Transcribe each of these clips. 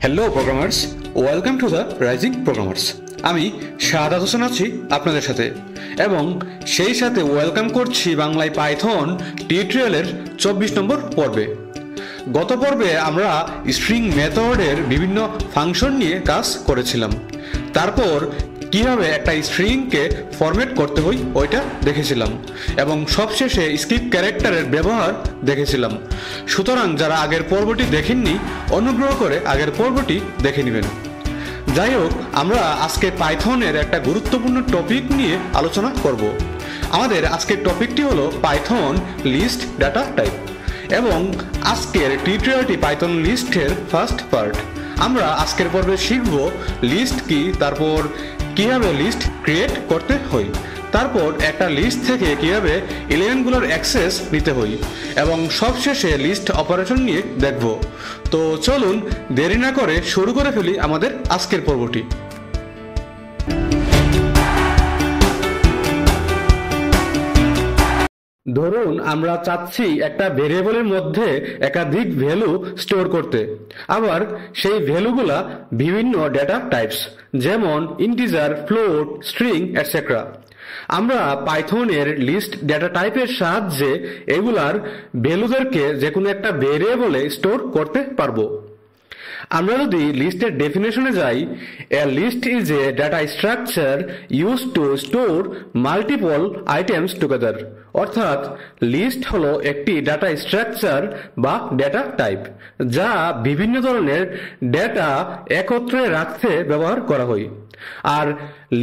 Hello programmers, welcome to the rising programmers. আমি শাহাদাত হোসেন আছি আপনাদের সাথে, এবং সেই সাথে ওয়েলকাম করছি বাংলায় পাইথন টিউটোরিয়ালের 24 নম্বর পর্বে। গত পর্বে আমরা স্ট্রিং মেথডের বিভিন্ন ফাংশন নিয়ে কাজ করেছিলাম। তারপর কিভাবে একটা স্ট্রিংকে ফরম্যাট করতে হয় ওইটা দেখেছিলাম, এবং সবশেষে স্ক্রিপ্ট ক্যারেক্টারের ব্যবহার দেখেছিলাম। সুতরাং যারা আগের পর্বটি দেখেননি, অনুগ্রহ করে আগের পর্বটি দেখে নেবেন। যাই হোক, আমরা আজকে পাইথনের একটা গুরুত্বপূর্ণ টপিক নিয়ে আলোচনা করব। আমাদের আজকের টপিকটি হলো পাইথন লিস্ট ডাটা টাইপ, এবং আজকের টিউটোরিয়ালটি পাইথন লিস্টের ফার্স্ট পার্ট। আমরা আজকের পর্বে শিখব লিস্ট কি, তারপর কিভাবে লিস্ট ক্রিয়েট করতে হয়, তারপর একটা লিস্ট থেকে কিভাবে এলিমেন্টগুলোর অ্যাক্সেস নিতে হয়, এবং সবশেষে লিস্ট অপারেশন নিয়ে দেখব। তো চলুন দেরি না করে শুরু করে ফেলি আমাদের আজকের পর্বটি। ধরুন আমরা চাচ্ছি একটা ভেরিয়েবলের মধ্যে একাধিক ভ্যালু স্টোর করতে, আবার সেই ভ্যালুগুলা বিভিন্ন ডেটা টাইপস, যেমন ইন্টিজার, ফ্লোট, স্ট্রিং এটসেট্রা। আমরা পাইথনের লিস্ট ডেটা টাইপের সাহায্যে এগুলার ভ্যালুদেরকে যে কোনো একটা ভেরিয়েবলে স্টোর করতে পারবো। আমরা যদি লিস্টের ডেফিনেশনে যাই, a list is a data structure used to store multiple items together. অর্থাৎ লিস্ট হলো একটি ডাটা স্ট্রাকচার বা ডেটা টাইপ, যা বিভিন্ন ধরনের ডেটা একত্রে রাখতে ব্যবহার করা হয়। আর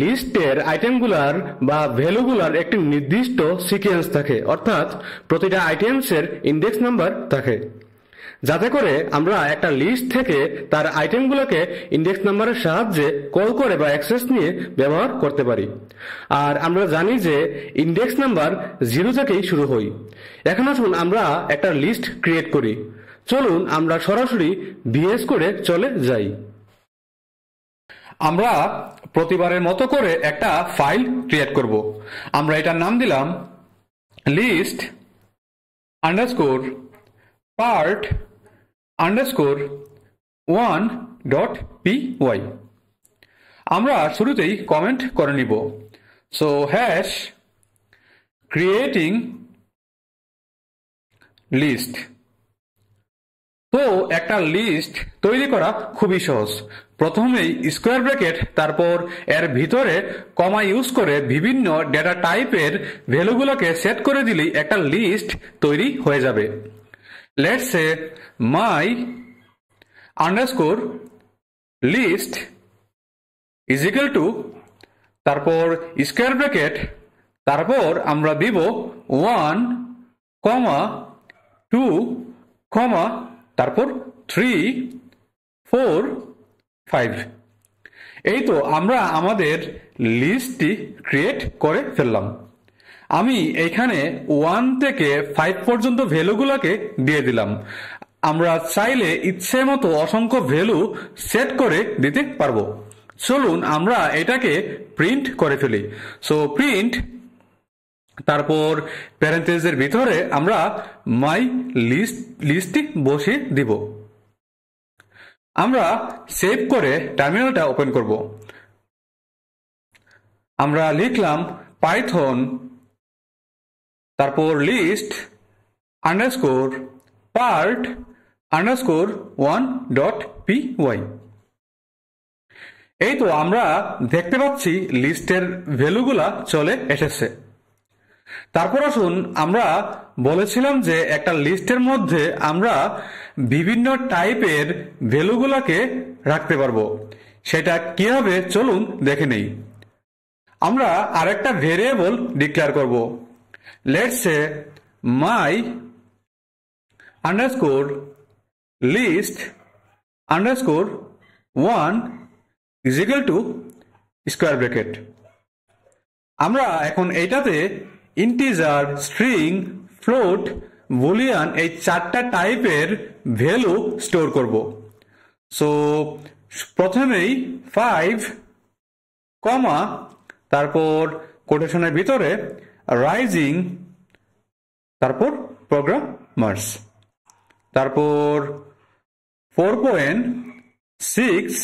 লিস্টের আইটেমগুলার বা ভ্যালুগুলার একটি নির্দিষ্ট সিকোয়েন্স থাকে, অর্থাৎ প্রতিটা আইটেমসের ইন্ডেক্স নাম্বার থাকে, যাতে করে আমরা একটা লিস্ট থেকে তার আইটেমগুলোকে ইন্ডেক্স নাম্বারের সাহায্যে কল করে বা অ্যাক্সেস নিয়ে ব্যবহার করতে পারি। আর আমরা জানি যে ইন্ডেক্স নাম্বার 0 থেকেই শুরু হয়। এখন আসুন আমরা একটা লিস্ট ক্রিয়েট করি। চলুন আমরা সরাসরি ভিএস করে চলে যাই। আমরা প্রতিবারের মতো করে একটা ফাইল ক্রিয়েট করব। আমরা এটার নাম দিলাম list underscore part underscore 1.py। আমরা শুরুতেই কমেন্ট করে নিব, সো হ্যাশ ক্রিয়েটিং লিস্ট। তো একটা লিস্ট তৈরি করা খুবই সহজ। প্রথমেই স্কোয়ার ব্র্যাকেট, তারপর এর ভিতরে কমা ইউজ করে বিভিন্ন ডেটা টাইপের ভ্যালুগুলোকে সেট করে দিলেই একটা লিস্ট তৈরি হয়ে যাবে। Let's say my underscore list is equal to, তারপর স্কোয়ার ব্র্যাকেট, তারপর আমরা দিব 1, 2, তারপর 3, 4, 5। এই তো আমরা আমাদের লিস্টটি ক্রিয়েট করে ফেললাম। আমি এখানে 1 থেকে 5 পর্যন্ত ভ্যালুগুলোকে দিয়ে দিলাম। আমরা চাইলে ইচ্ছে মতো অসংখ্য ভ্যালু সেট করে দিতে পারবো। চলুন আমরা এটাকে প্রিন্ট করে ফেলি। সো প্রিন্ট, তারপর প্যারেন্থেসিসের ভিতরে আমরা মাই লিস্টটি বসিয়ে দিব। আমরা সেভ করে টার্মিনালটা ওপেন করব। আমরা লিখলাম পাইথন, তারপর list underscore part underscore 1.py। এই তো আমরা দেখতে পাচ্ছি লিস্টের ভ্যালুগুলা চলে এসেছে। তারপর আসুন, আমরা বলেছিলাম যে একটা লিস্টের মধ্যে আমরা বিভিন্ন টাইপের ভ্যালুগুলাকে রাখতে পারবো। সেটা কিভাবে চলুন দেখে নেই। আমরা আরেকটা ভেরিয়েবল ডিক্লেয়ার করব। Let's say my underscore list underscore 1 is equal to square bracket. আমরা এখন এইটাতে ইন্টিজার, স্ট্রিং, ফ্লোট, বুলিয়ান এই 4টা টাইপের ভ্যালু স্টোর করব। সো প্রথমেই 5, তারপর কোটেশনের ভিতরে রাইজিং, তারপর প্রোগ্রামার্স, তারপর 4 6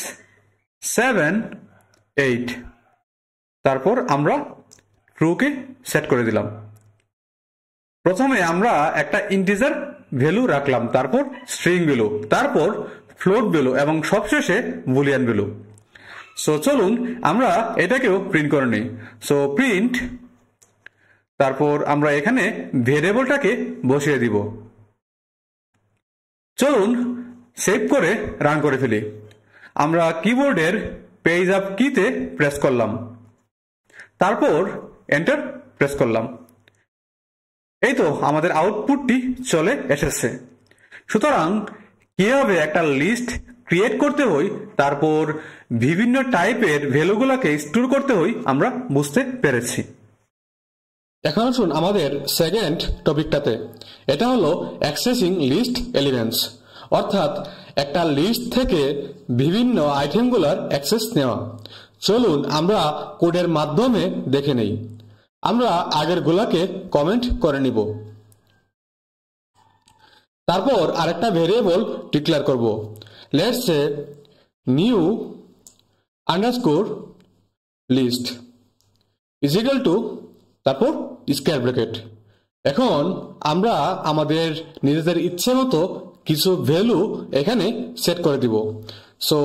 7 8 তারপর আমরা ট্রু কে সেট করে দিলাম। প্রথমে আমরা একটা ইন্টিজার ভ্যালু রাখলাম, তারপর স্ট্রিং ভ্যালু, তারপর ফ্লোট ভ্যালু এবং সবশেষে বুলিয়ান ভ্যালু। সো চলুন আমরা এটাকেও প্রিন্ট করে নিই। সো প্রিন্ট, তারপর আমরা এখানে ভেরিয়েবলটাকে বসিয়ে দিব। চলুন সেভ করে রান করে ফেলি। আমরা কিবোর্ডের পেজ আপ কিতে প্রেস করলাম, তারপর এন্টার প্রেস করলাম। এই তো আমাদের আউটপুটটি চলে এসেছে। সুতরাং কিভাবে একটা লিস্ট ক্রিয়েট করতে হয়, তারপর বিভিন্ন টাইপের ভ্যালুগুলোকে স্টোর করতে হয় আমরা বুঝতে পেরেছি। এখন আসুন আমাদের সেকেন্ড টপিকটাতে। এটা হলো অ্যাক্সেসিং লিস্ট এলিমেন্টস, অর্থাৎ একটা লিস্ট থেকে বিভিন্ন আইটেমগুলোর অ্যাক্সেস নেওয়া। চলুন আমরা কোডের মাধ্যমে দেখে নেই। আমরা আগের গুলাকে কমেন্ট করে নিব, তারপর আরেকটা ভেরিয়েবল ডিক্লেয়ার করব। Let's say new underscore list is equal to, তারপর স্কয়ার ব্র্যাকেট। এখন আমরা আমাদের নিজেদের ইচ্ছে মতো কিছু ভ্যালু এখানে সেট করে দিব। সো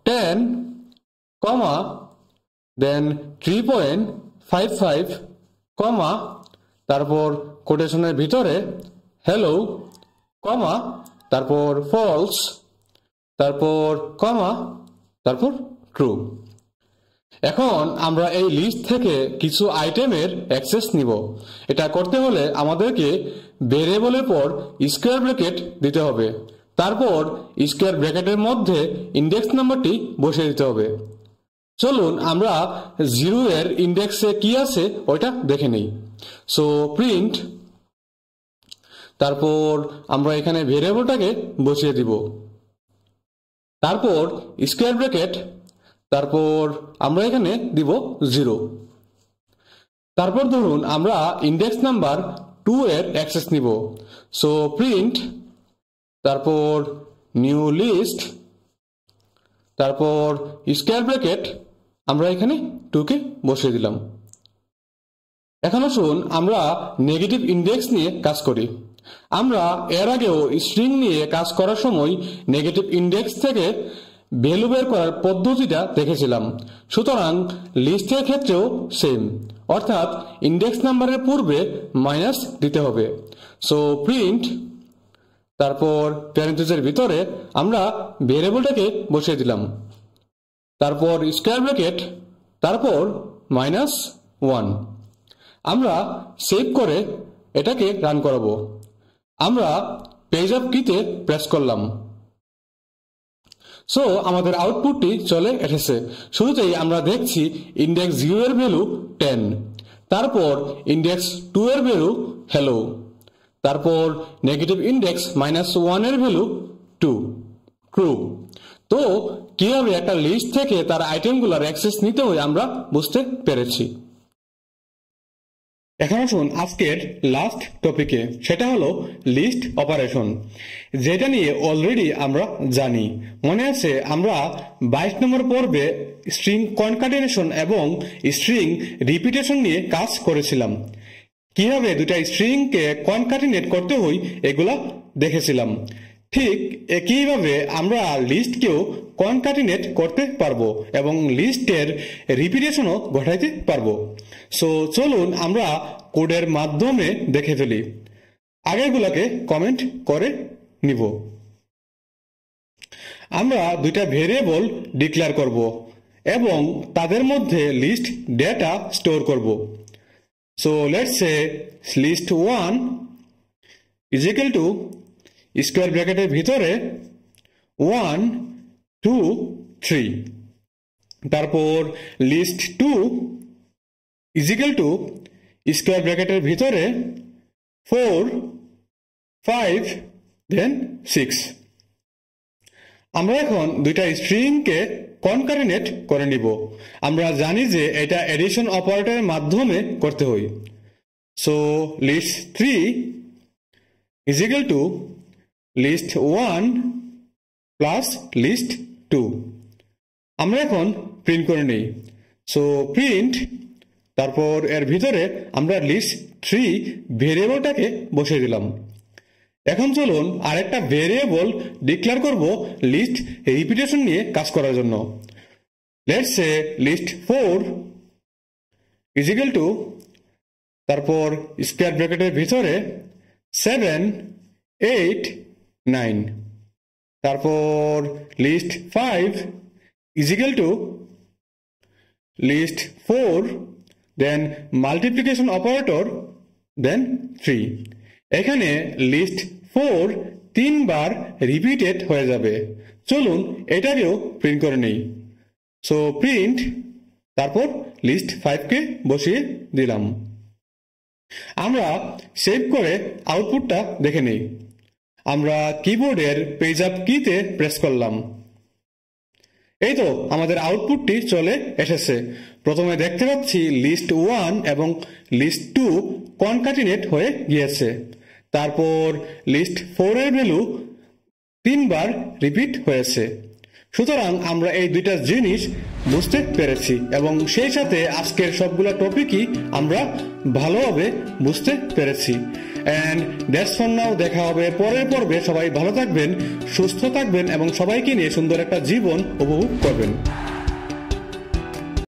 10, দেন 3.55, তারপর কোটেশনের ভিতরে হ্যালো, তারপর ফলস, তারপর তারপর ট্রু। এখন আমরা এই লিস্ট থেকে কিছু আইটেমের অ্যাক্সেস নিব। এটা করতে হলে আমাদেরকে ভেরিয়েবলের পর স্কয়ার ব্র্যাকেট দিতে হবে, তারপর স্কয়ার ব্র্যাকেটের মধ্যে ইন্ডেক্স নাম্বারটি বসিয়ে দিতে হবে। চলুন আমরা 0 এর ইন্ডেক্সে কি আছে ওইটা দেখে নেই। সো প্রিন্ট, তারপর আমরা এখানে ভেরিয়েবলটাকে বসিয়ে দিব, তারপর স্কয়ার ব্র্যাকেট, তারপর আমরা এখানে দিব 0। তারপর ধরুন আমরা ইন্ডেক্স নাম্বার 2 এর অ্যাক্সেস নিব। সো প্রিন্ট, তারপর নিউ লিস্ট, তারপর স্কয়ার ব্র্যাকেট, আমরা এখানে 2 কে বসিয়ে দিলাম। এখন আসুন আমরা নেগেটিভ ইন্ডেক্স নিয়ে কাজ করি। আমরা এর আগেও স্ট্রিং নিয়ে কাজ করার সময় নেগেটিভ ইন্ডেক্স থেকে ভ্যালু বের করার পদ্ধতিটা দেখেছিলাম। সুতরাং লিস্টের ক্ষেত্রেও সেম, অর্থাৎ ইন্ডেক্স নাম্বারের পূর্বে মাইনাস দিতে হবে। সো প্রিন্ট, তারপর প্যারেন্থেসিসের ভিতরে আমরা ভেরিয়েবলটাকে বসিয়ে দিলাম, তারপর স্কয়ার ব্র্যাকেট, তারপর -1। আমরা সেভ করে এটাকে রান করাবো। আমরা পেজ আপ কিতে প্রেস করলাম। সো আমাদের আউটপুটটি চলে এসেছে। শুরুতেই আমরা দেখছি ইন্ডেক্স 0 এর ভ্যালু 10, তারপর ইন্ডেক্স 2 এর ভ্যালু হ্যালো, তারপর নেগেটিভ ইন্ডেক্স -1 এর ভ্যালু 2, ট্রু। তো কিভাবে একটা লিস্ট থেকে তার আইটেমগুলোর অ্যাক্সেস নিতে হয় আমরা বুঝতে পেরেছি। এখন আসুন আজকের লাস্ট টপিকে, সেটা হলো লিস্ট অপারেশন, যেটা নিয়ে অলরেডি আমরা জানি। মনে আছে আমরা 22 নম্বর পর্বে স্ট্রিং কনকাটেনেশন এবং স্ট্রিং রিপিটেশন নিয়ে কাজ করেছিলাম। কিভাবে দুটা স্ট্রিংকে কনকাটিনেট করতে হয় এগুলা দেখেছিলাম। ঠিক একইভাবে আমরা লিস্টকেও কনকাটিনেট করতে পারবো এবং লিস্টের রিপিটেশনও ঘটাইতে পারবো। সো চলুন আমরা কোডের মাধ্যমে দেখে ফেলি। আগেরগুলোকে কমেন্ট করে নিব। আমরা দুইটা ভেরিয়েবল ডিক্লেয়ার করব এবং তাদের মধ্যে লিস্ট ডেটা স্টোর করব। So let's say list1 is equal two square ব্র্যাকেটের ভিতরে 1 2 3, তারপর list2 is equal two square ব্র্যাকেটের ভিতরে 4 5 দেন 6। আমরা এখন দুইটা স্ট্রিংকে কনকাটিনেট করে নিব। আমরা জানি যে এটা এডিশন অপারেটরের মাধ্যমে করতে হয়। So list3 is equal two list1 plus list2। 2। আমরা এখন প্রিন্ট করে নেই। সো প্রিন্ট, তারপর এর ভিতরে আমরা লিস্ট 3 ভেরিয়েবলটাকে বসিয়ে দিলাম। এখন চলুন আরেকটা ভেরিয়েবল ডিক্লেয়ার করব লিস্ট রিপিটেশন নিয়ে কাজ করার জন্য। Let's say list 4 is equal to, তারপর স্কোয়ার ব্র্যাকেটের ভিতরে 7, 8, 9, তারপর list 5 is equal to list 4, then multiplication operator, then 3। এখানে লিস্ট 4 3 বার রিপিটেড হয়ে যাবে। চলুন এটাকেও প্রিন্ট করে নেই। সো প্রিন্ট, তারপর লিস্ট 5কে বসিয়ে দিলাম। আমরা সেভ করে আউটপুটটা দেখে নেই। আমরা কিবোর্ডের পেজ আপ কিতে প্রেস করলাম। এই তো আমাদের আউটপুটটি চলে এসেছে। প্রথমে দেখতে পাচ্ছি লিস্ট 1 এবং লিস্ট 2 কনক্যাটিনেট হয়ে গিয়েছে। তারপর লিস্ট 4 এর ভ্যালু 3 বার রিপিট হয়েছে। সুতরাং আমরা এই দুইটা জিনিস বুঝতে পেরেছি এবং সেই সাথে আজকের সবগুলো টপিকই আমরা ভালোভাবে বুঝতে পেরেছি। And that's for now. দেখা হবে পরের পর্বে। সবাই ভালো থাকবেন, সুস্থ থাকবেন এবং সবাইকে নিয়ে সুন্দর একটা জীবন উপভোগ করবেন।